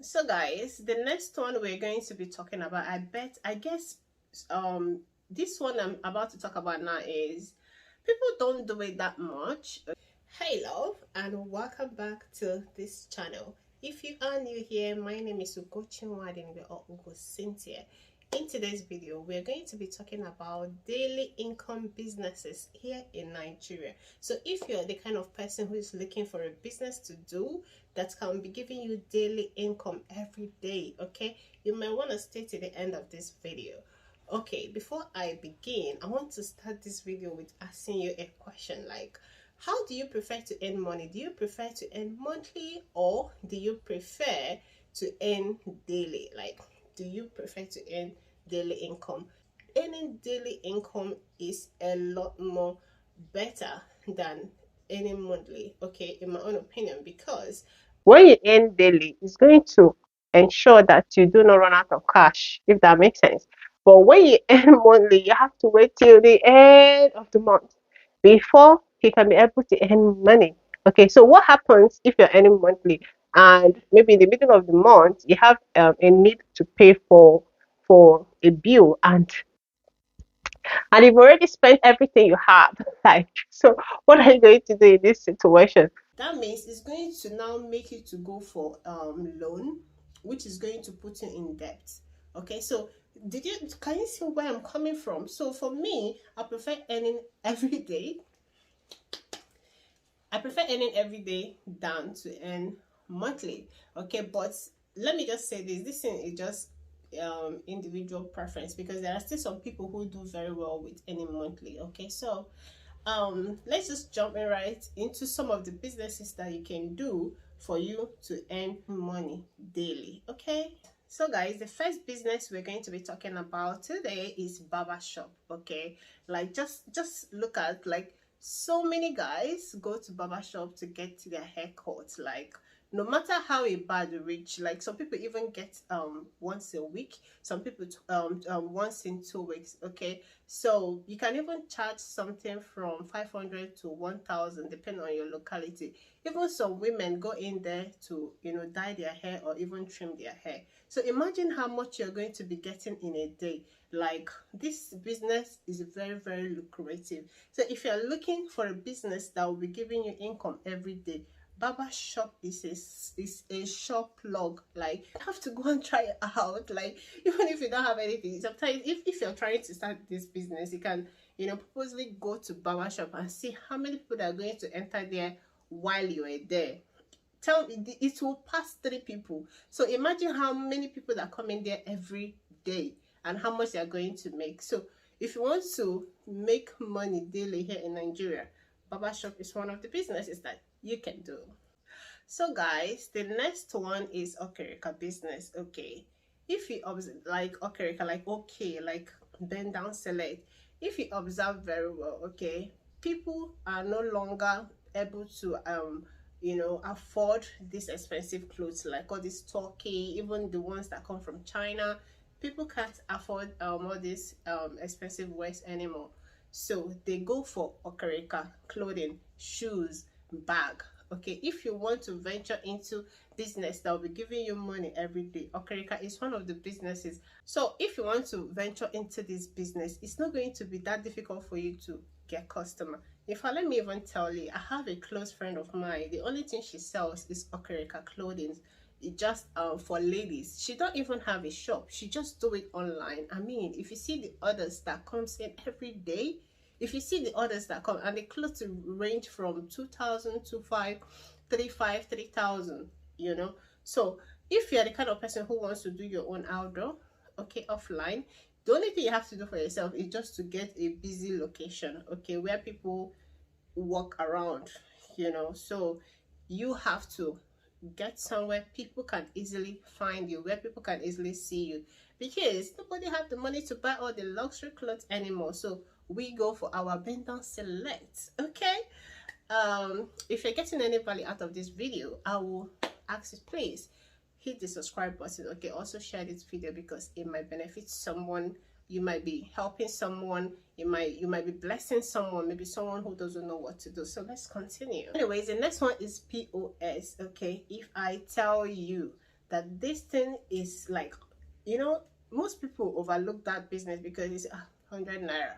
So guys, the next one we're going to be talking about, I guess um this one I'm about to talk about now is people don't do it that much. Hey love, and welcome back to this channel. If you are new here, my name is Ugo Chinwadinbe or Ugo Cynthia. In today's video, we're going to be talking about daily income businesses here in Nigeria. So if you're the kind of person who is looking for a business to do that can be giving you daily income every day, okay, you might want to stay to the end of this video. Okay, before I begin, I want to start this video with asking you a question like, how do you prefer to earn money? Do you prefer to earn monthly or do you prefer to earn daily? Like, do you prefer to earn daily income? Earning daily income is a lot more better than earning monthly, okay, in my own opinion, because when you earn daily, it's going to ensure that you do not run out of cash, if that makes sense. But when you earn monthly, you have to wait till the end of the month before you can be able to earn money. Okay, so what happens if you're earning monthly and maybe in the middle of the month you have a need to pay for a bill and you've already spent everything you have? Like, so what are you going to do in this situation? That means it's going to now make you to go for loan, which is going to put you in debt. Okay, so did you can you see where I'm coming from? So for me, every day I prefer earning every day than to earn monthly. Okay, but let me just say this thing is just individual preference, because there are still some people who do very well with earning monthly. Okay, so let's just jump in right into some of the businesses that you can do for you to earn money daily. Okay, so guys, the first business we're going to be talking about today is barber shop. Okay, like just look at, like, so many guys go to barber shop to get their hair cut. Like, no matter how a bad rich, like some people even get once a week, some people once in 2 weeks. Okay, so you can even charge something from 500 to 1,000 depending on your locality. Even some women go in there to, dye their hair or even trim their hair. So imagine how much you're going to be getting in a day. Like, this business is very, very lucrative. So if you're looking for a business that will be giving you income every day, barber shop is a sure plug. Like, you have to go and try it out. Like, even if you don't have anything, sometimes if you're trying to start this business, you can, purposely go to barber shop and see how many people are going to enter there while you are there. Tell me, it will pass 3 people. So imagine how many people that come in there every day and how much they are going to make. So if you want to make money daily here in Nigeria, barbershop is one of the businesses that you can do. So guys, the next one is okerika business. Okay, if you observe, like okerika, like, okay, like bend down select, if you observe very well, okay, people are no longer able to afford these expensive clothes, like all this Turkey, even the ones that come from China. People can't afford all these expensive wears anymore, so they go for okerika clothing, shoes, bag. Okay, if you want to venture into business that will be giving you money every day, okerika is one of the businesses. So if you want to venture into this business, it's not going to be that difficult for you to get customer. In fact, let me even tell you, I have a close friend of mine. The only thing she sells is okerika clothing. It just for ladies. She don't even have a shop. She just do it online. I mean, if you see the orders that comes in every day, if you see the orders that come, and the clothes range from 2,000 to 3,000, So if you're the kind of person who wants to do your own outdoor, okay, offline, the only thing you have to do for yourself is just to get a busy location, okay, where people walk around, So you have to get somewhere people can easily find you, where people can easily see you, because nobody have the money to buy all the luxury clothes anymore. So we go for our bend down select. Okay, if you're getting any value out of this video, I will ask you, please hit the subscribe button. Okay, also share this video because it might benefit someone. You might be helping someone, you might be blessing someone, maybe someone who doesn't know what to do. So let's continue. Anyways, the next one is POS. Okay, if I tell you that this thing is like, you know, most people overlook that business because it's 100 naira.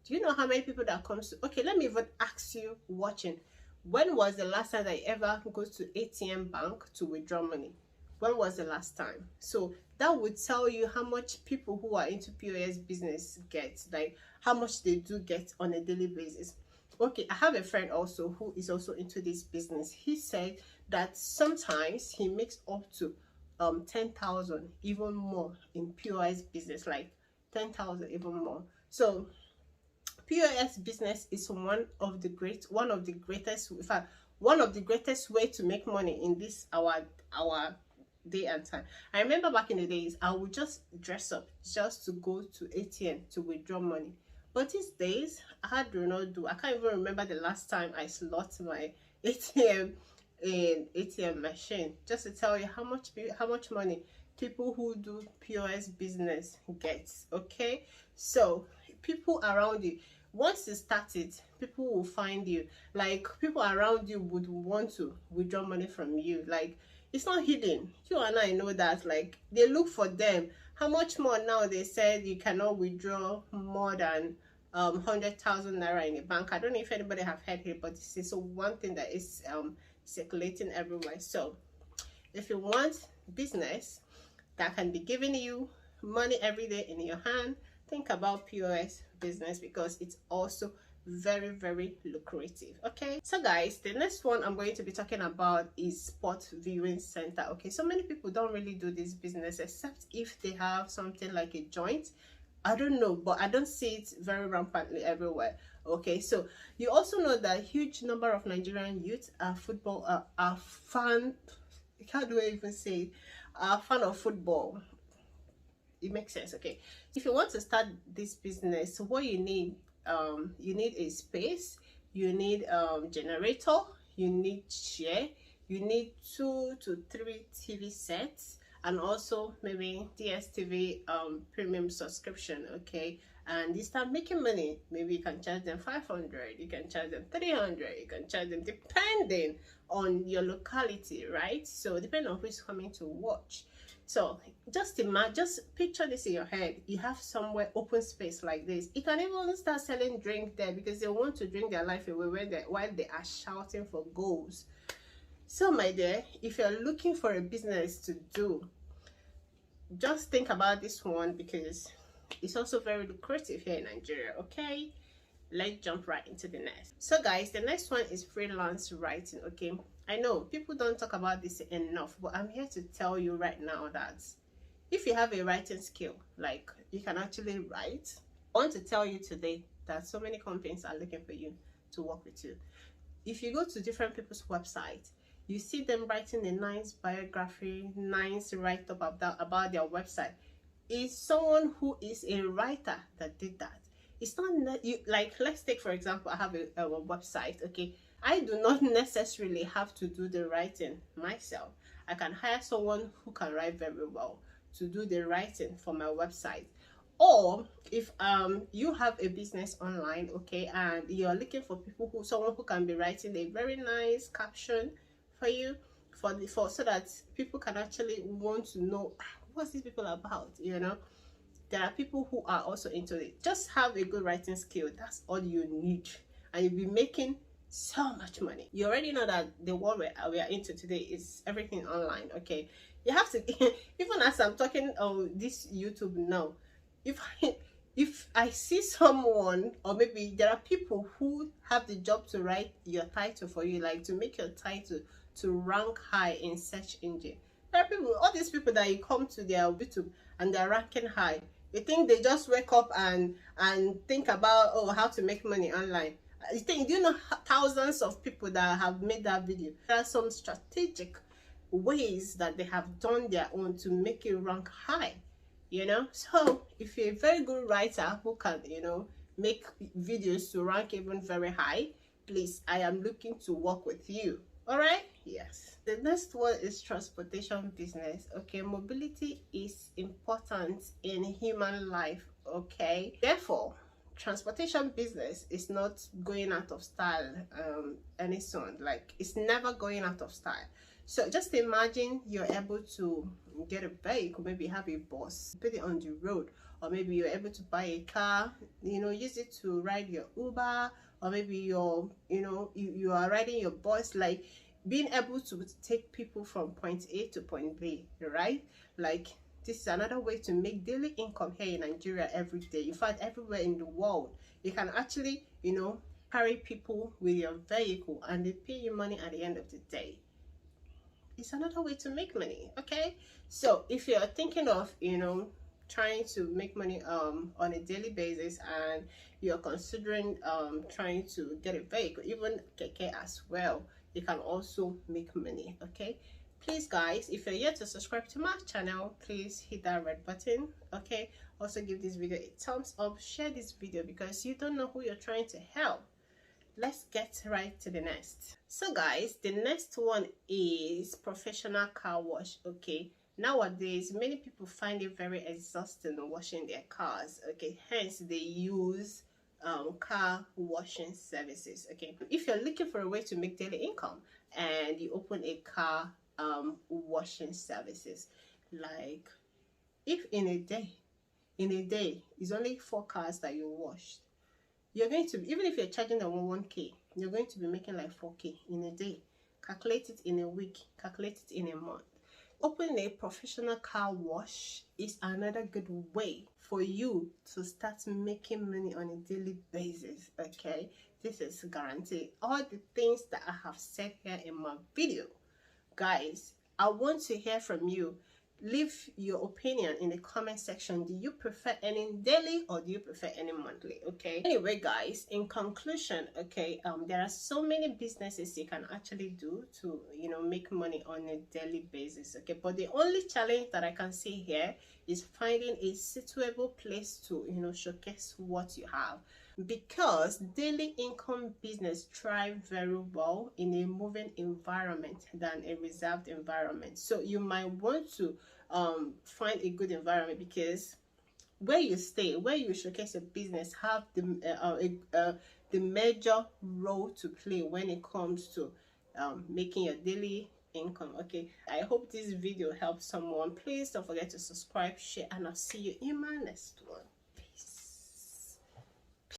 Do you know how many people that comes to, okay, let me even ask you watching, when was the last time that you ever go to ATM bank to withdraw money? When was the last time? So that would tell you how much people who are into POS business get, like how much they do get on a daily basis. Okay, I have a friend also who is also into this business. He said that sometimes he makes up to 10,000, even more in POS business, like 10,000 even more. So POS business is one of the greatest, in fact, one of the greatest way to make money in this our day and time. I remember back in the days, I would just dress up just to go to ATM to withdraw money. But these days, I do not do. I can't even remember the last time I slot my ATM in ATM machine. Just to tell you how much money people who do POS business gets. Okay, so people around you, once you start it, people will find you. Like people around you would want to withdraw money from you. Like it's not hidden. You and I know that. Like they look for them. How much more now? They said you cannot withdraw more than 100,000 naira in a bank. I don't know if anybody have heard it, but this is one thing that is circulating everywhere. So if you want business that can be giving you money every day in your hand, think about POS business because it's also very lucrative. Okay, so guys, the next one I'm going to be talking about is sport viewing center. Okay, so many people don't really do this business except if they have something like a joint. I don't know, but I don't see it very rampantly everywhere. Okay, so you also know that a huge number of Nigerian youth are fan, how do I even say it, are fan of football. It makes sense. Okay, if you want to start this business, what you need a space, you need generator, you need chair, you need 2 to 3 TV sets, and also maybe DSTV premium subscription. Okay, and you start making money. Maybe you can charge them 500, you can charge them 300, you can charge them depending on your locality, right? So depending on who's coming to watch. So just imagine, just picture this in your head. You have somewhere open space like this. You can even start selling drink there because they want to drink their life away while they are shouting for goals. So my dear, if you're looking for a business to do, just think about this one because it's also very lucrative here in Nigeria. Okay, let's jump right into the next. So guys, the next one is freelance writing. Okay, I know people don't talk about this enough, but I'm here to tell you right now that if you have a writing skill, like you can actually write, I want to tell you today that so many companies are looking for you to work with you. If you go to different people's websites, you see them writing a nice biography, nice write-up about their website. It's someone who is a writer that did that. It's not you, like, let's take for example, I have a website. Okay, I do not necessarily have to do the writing myself. I can hire someone who can write very well to do the writing for my website. Or if you have a business online, okay, and you're looking for someone who can be writing a very nice caption for you, so that people can actually want to know what's these people about, you know. There are people who are also into it. Just have a good writing skill. That's all you need, and you'll be making so much money. You already know that the world we are into today is everything online. Okay, you have to even as I'm talking on this YouTube now, if I see someone, or maybe there are people who have the job to write your title for you, like to make your title to rank high in search engine. There are people, all these people that you come to their YouTube and they're ranking high. You think they just wake up and think about, oh, how to make money online. Do you know thousands of people that have made that video? There are some strategic ways that they have done their own to make it rank high, you know. So if you're a very good writer who can, you know, make videos to rank even very high, please, I am looking to work with you. All right, yes. The next one is transportation business. Okay, mobility is important in human life. Okay, therefore transportation business is not going out of style any soon. Like, it's never going out of style. So just imagine you're able to get a vehicle, maybe you have a bus, put it on the road, or maybe you're able to buy a car, use it to ride your Uber, or maybe you are riding your bus, like being able to take people from point A to point B, right? Like, this is another way to make daily income here in Nigeria every day. In fact, everywhere in the world, you can actually, carry people with your vehicle and they pay you money at the end of the day. It's another way to make money. Okay, so if you're thinking of trying to make money on a daily basis, and you're considering trying to get a vehicle, even keke as well, you can also make money. Okay, please guys, if you're yet to subscribe to my channel, please hit that red button. Okay, also give this video a thumbs up, share this video, because you don't know who you're trying to help. Let's get right to the next. So guys, the next one is professional car wash. Okay, nowadays many people find it very exhausting washing their cars. Okay, hence they use car washing services. Okay, if you're looking for a way to make daily income and you open a car washing services, like if in a day it's only 4 cars that you washed, you're going to, even if you're charging them 1k, you're going to be making like 4k in a day. Calculate it in a week, calculate it in a month. Opening a professional car wash is another good way for you to start making money on a daily basis. Okay, this is guaranteed. All the things that I have said here in my video, guys, I want to hear from you. Leave your opinion in the comment section. Do you prefer earning daily or do you prefer earning monthly? Okay, anyway guys, in conclusion, okay, there are so many businesses you can actually do to make money on a daily basis. Okay, but the only challenge that I can see here is finding a suitable place to showcase what you have, because daily income business thrive very well in a moving environment than a reserved environment. So you might want to find a good environment, because where you stay, where you showcase your business, have the major role to play when it comes to making your daily income. Okay, I hope this video helps someone. Please don't forget to subscribe, share, and I'll see you in my next one.